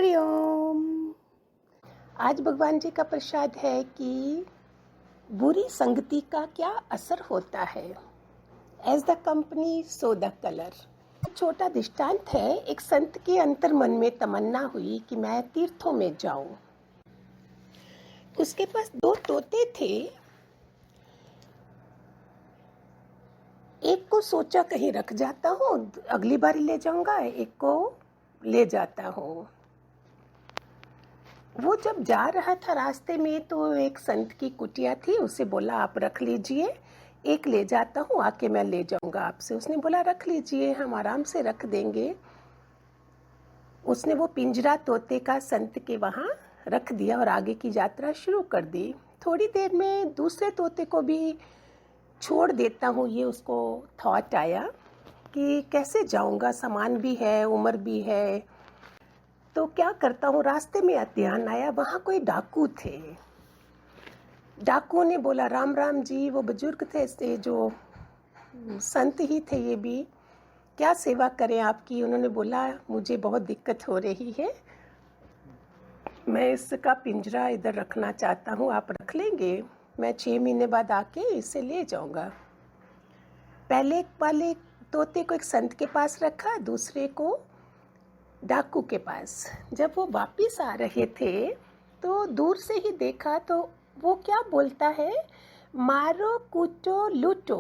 हरिओम। आज भगवान जी का प्रसाद है कि बुरी संगति का क्या असर होता है। As the company so the colour. छोटा दृष्टांत है। एक संत के अंतर मन में तमन्ना हुई कि मैं तीर्थों में जाऊं। उसके पास 2 तोते थे। एक को सोचा कहीं रख जाता हूँ, अगली बार ले जाऊंगा। एक को ले जाता हूँ। वो जब जा रहा था रास्ते में तो एक संत की कुटिया थी। उसे बोला आप रख लीजिए, एक ले जाता हूँ, आके मैं ले जाऊंगा आपसे। उसने बोला रख लीजिए, हम आराम से रख देंगे। उसने वो पिंजरा तोते का संत के वहाँ रख दिया और आगे की यात्रा शुरू कर दी। थोड़ी देर में दूसरे तोते को भी छोड़ देता हूँ, ये उसको थॉट आया कि कैसे जाऊंगा, सामान भी है, उम्र भी है। तो क्या करता हूँ, रास्ते में ध्यान आया वहाँ कोई डाकू थे। डाकुओं ने बोला राम राम जी। वो बुजुर्ग थे, से जो संत ही थे ये भी, क्या सेवा करें आपकी। उन्होंने बोला मुझे बहुत दिक्कत हो रही है, मैं इसका पिंजरा इधर रखना चाहता हूँ, आप रख लेंगे? मैं 6 महीने बाद आके इसे ले जाऊंगा। पहले वाले तोते को एक संत के पास रखा, दूसरे को डाकू के पास। जब वो वापिस आ रहे थे तो दूर से ही देखा तो वो क्या बोलता है, मारो कूटो लूटो,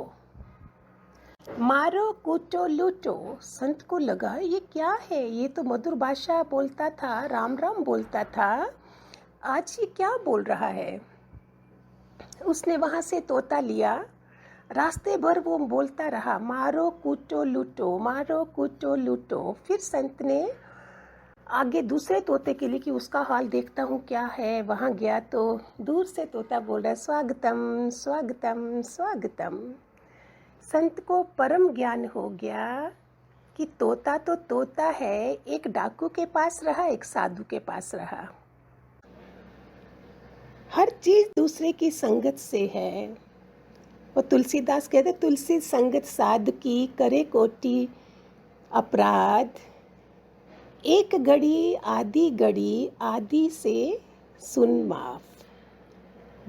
मारो कूटो लूटो। संत को लगा ये क्या है, ये तो मधुर भाषा बोलता था, राम राम बोलता था, आज ये क्या बोल रहा है। उसने वहाँ से तोता लिया। रास्ते भर वो बोलता रहा मारो कूटो लूटो, मारो कूटो लूटो। फिर संत ने आगे दूसरे तोते के लिए कि उसका हाल देखता हूँ क्या है। वहाँ गया तो दूर से तोता बोल रहा है स्वागतम स्वागतम स्वागतम। संत को परम ज्ञान हो गया कि तोता तो तोता है, एक डाकू के पास रहा, एक साधु के पास रहा। हर चीज दूसरे की संगत से है। वो तुलसीदास कहते तुलसी संगत साधु की करे कोटि अपराध, एक घड़ी आदि से सुन माफ।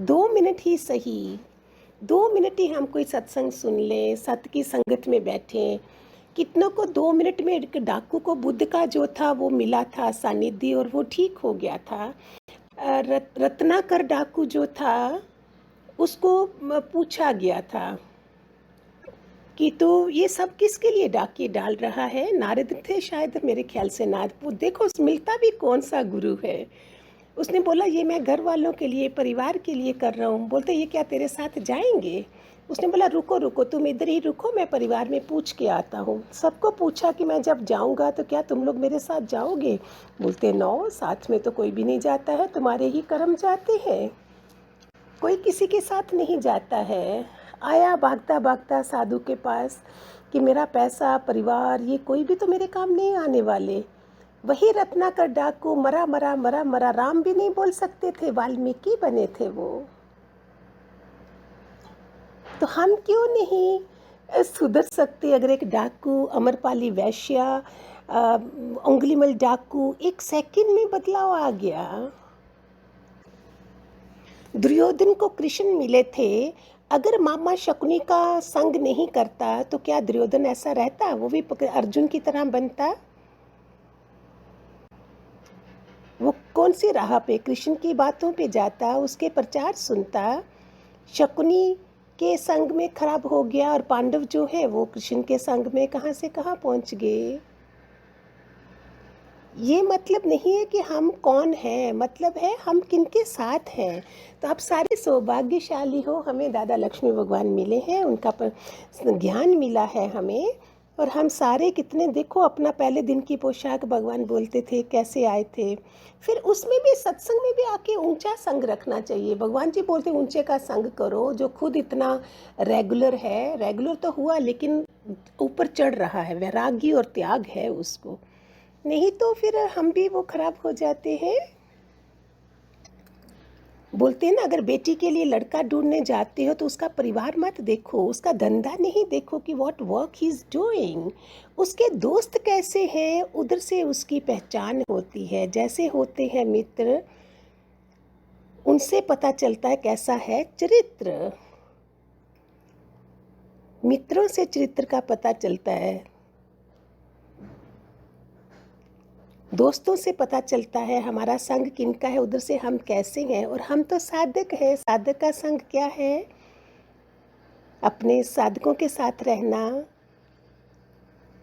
2 मिनट ही सही, 2 मिनट ही हम कोई सत्संग सुन लें, सत की संगत में बैठे। कितनों को 2 मिनट में, एक डाकू को बुद्ध का जो था वो मिला था सानिध्य और वो ठीक हो गया था। रत्नाकर डाकू जो था उसको पूछा गया था कि तो ये सब किसके लिए डाके डाल रहा है। नारद थे शायद, मेरे ख्याल से नारद। देखो मिलता भी कौन सा गुरु है। उसने बोला ये मैं घर वालों के लिए, परिवार के लिए कर रहा हूँ। बोलते ये क्या तेरे साथ जाएंगे? उसने बोला रुको रुको, तुम इधर ही रुको, मैं परिवार में पूछ के आता हूँ। सबको पूछा कि मैं जब जाऊँगा तो क्या तुम लोग मेरे साथ जाओगे? बोलते नो, साथ में तो कोई भी नहीं जाता है, तुम्हारे ही कर्म जाते हैं, कोई किसी के साथ नहीं जाता है। आया भागता भागता साधु के पास कि मेरा पैसा, परिवार, ये कोई भी तो मेरे काम नहीं आने वाले। वही रत्नाकर डाकू मरा मरा मरा मरा, राम भी नहीं बोल सकते थे, वाल्मीकि बने थे वो। तो हम क्यों नहीं सुधर सकते? अगर एक डाकू, अमरपाली वैश्या, उंगलीमल डाकू, 1 सेकंड में बदलाव आ गया। दुर्योधन को कृष्ण मिले थे, अगर मामा शकुनी का संग नहीं करता तो क्या दुर्योधन ऐसा रहता? वो भी अर्जुन की तरह बनता? वो कौन सी राह पे, कृष्ण की बातों पे जाता, उसके प्रचार सुनता। शकुनी के संग में खराब हो गया और पांडव जो है वो कृष्ण के संग में कहाँ से कहाँ पहुंच गए। ये मतलब नहीं है कि हम कौन हैं, मतलब है हम किनके साथ हैं। तो आप सारे सौभाग्यशाली हो, हमें दादा लक्ष्मी भगवान मिले हैं, उनका ज्ञान मिला है हमें। और हम सारे कितने, देखो अपना पहले दिन की पोशाक भगवान बोलते थे कैसे आए थे। फिर उसमें भी सत्संग में भी आके ऊंचा संग रखना चाहिए। भगवान जी बोलते ऊंचे का संग करो, जो खुद इतना रेगुलर है। रेगुलर तो हुआ लेकिन ऊपर चढ़ रहा है, वैराग्य और त्याग है उसको, नहीं तो फिर हम भी वो खराब हो जाते हैं। बोलते हैं ना, अगर बेटी के लिए लड़का ढूंढने जाते हो तो उसका परिवार मत देखो, उसका धंधा नहीं देखो कि what work he is doing, उसके दोस्त कैसे हैं, उधर से उसकी पहचान होती है। जैसे होते हैं मित्र, उनसे पता चलता है कैसा है चरित्र। मित्रों से चरित्र का पता चलता है, दोस्तों से पता चलता है हमारा संग किनका है, उधर से हम कैसे हैं। और हम तो साधक हैं, साधक का संग क्या है? अपने साधकों के साथ रहना।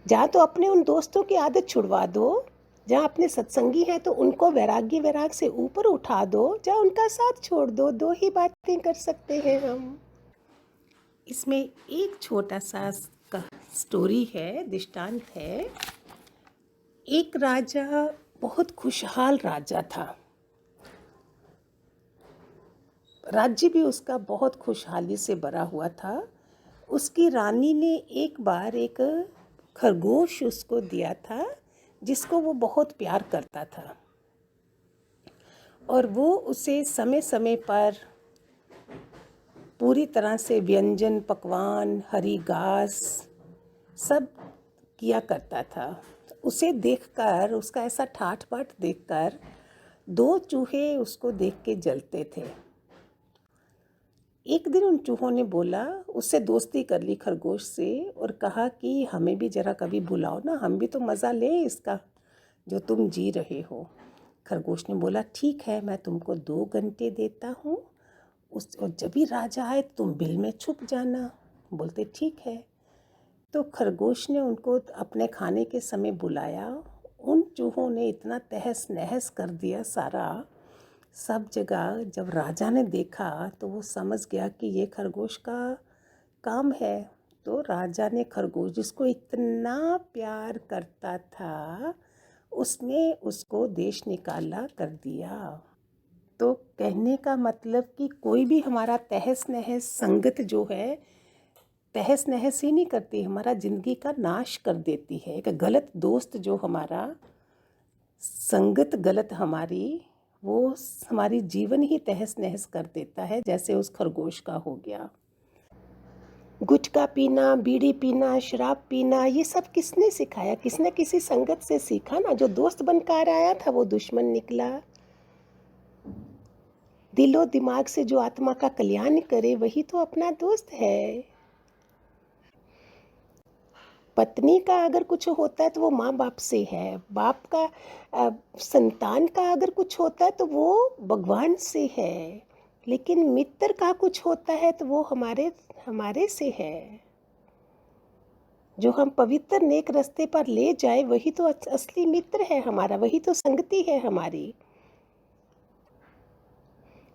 जहाँ तो अपने उन दोस्तों की आदत छुड़वा दो, जहाँ अपने सत्संगी हैं तो उनको वैराग्य वैराग से ऊपर उठा दो, जहाँ उनका साथ छोड़ दो। दो ही बातें कर सकते हैं हम। इसमें एक छोटा सा स्टोरी है, दृष्टांत है। एक राजा, बहुत खुशहाल राजा था, राज्य भी उसका बहुत खुशहाली से भरा हुआ था। उसकी रानी ने एक बार एक खरगोश उसको दिया था, जिसको वो बहुत प्यार करता था, और वो उसे समय समय पर पूरी तरह से व्यंजन, पकवान, हरी घास सब किया करता था। उसे देखकर, उसका ऐसा ठाठ बाट देखकर दो चूहे उसको देख के जलते थे। एक दिन उन चूहों ने बोला, उससे दोस्ती कर ली खरगोश से, और कहा कि हमें भी जरा कभी बुलाओ ना, हम भी तो मज़ा लें इसका जो तुम जी रहे हो। खरगोश ने बोला, ठीक है, मैं तुमको 2 घंटे देता हूँ, और जब भी राजा आए तुम बिल में छुप जाना। बोलते ठीक है। तो खरगोश ने उनको अपने खाने के समय बुलाया। उन चूहों ने इतना तहस नहस कर दिया सारा, सब जगह। जब राजा ने देखा तो वो समझ गया कि ये खरगोश का काम है। तो राजा ने खरगोश, जिसको इतना प्यार करता था, उसने उसको देश निकाला कर दिया। तो कहने का मतलब कि कोई भी हमारा तहस नहस संगत जो है, तहस नहस ही नहीं करती, हमारा ज़िंदगी का नाश कर देती है। एक गलत दोस्त जो हमारा, संगत गलत हमारी, वो हमारी जीवन ही तहस नहस कर देता है, जैसे उस खरगोश का हो गया। गुटखा पीना, बीड़ी पीना, शराब पीना, ये सब किसने सिखाया? किसने किसी संगत से सीखा ना। जो दोस्त बनकर आया था वो दुश्मन निकला। दिलो दिमाग से जो आत्मा का कल्याण करे वही तो अपना दोस्त है। पत्नी का अगर कुछ होता है तो वो माँ बाप से है, बाप का संतान का अगर कुछ होता है तो वो भगवान से है, लेकिन मित्र का कुछ होता है तो वो हमारे से है। जो हम पवित्र नेक रास्ते पर ले जाए वही तो असली मित्र है हमारा, वही तो संगति है हमारी।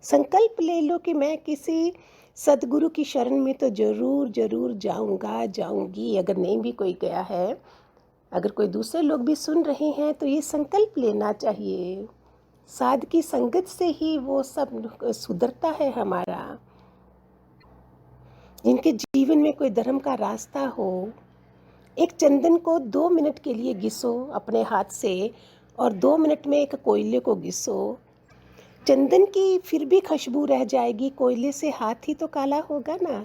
संकल्प ले लो कि मैं किसी सदगुरु की शरण में तो ज़रूर ज़रूर जाऊंगा, जाऊंगी। अगर नहीं भी कोई गया है, अगर कोई दूसरे लोग भी सुन रहे हैं तो ये संकल्प लेना चाहिए। साध की संगत से ही वो सब सुधरता है हमारा। जिनके जीवन में कोई धर्म का रास्ता हो, एक चंदन को 2 मिनट के लिए घिसो अपने हाथ से, और 2 मिनट में एक कोयले को घिसो। चंदन की फिर भी खुशबू रह जाएगी, कोयले से हाथ ही तो काला होगा ना।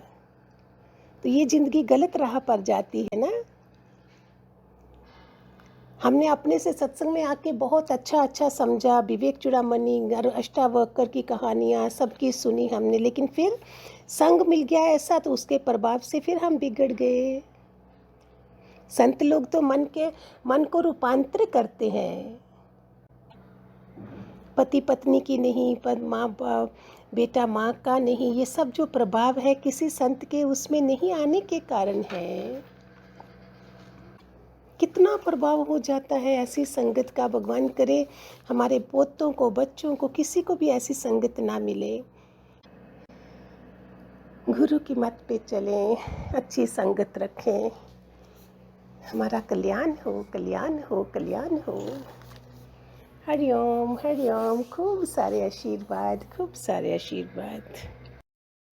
तो ये जिंदगी गलत राह पर जाती है ना। हमने अपने से सत्संग में आके बहुत अच्छा समझा, विवेक चूड़ामणि, अष्टावक्र की कहानियाँ सबकी सुनी हमने, लेकिन फिर संग मिल गया ऐसा तो उसके प्रभाव से फिर हम बिगड़ गए। संत लोग तो मन को रूपांतर करते हैं, पति पत्नी की नहीं, पर माँ बाप बेटा माँ का नहीं। ये सब जो प्रभाव है किसी संत के उसमें नहीं आने के कारण है। कितना प्रभाव हो जाता है ऐसी संगत का। भगवान करे हमारे पोतों को, बच्चों को, किसी को भी ऐसी संगत ना मिले। गुरु की मत पे चलें, अच्छी संगत रखें, हमारा कल्याण हो, कल्याण हो, कल्याण हो। हरिओम हरिओम। खूब सारे आशीर्वाद, खूब सारे आशीर्वाद।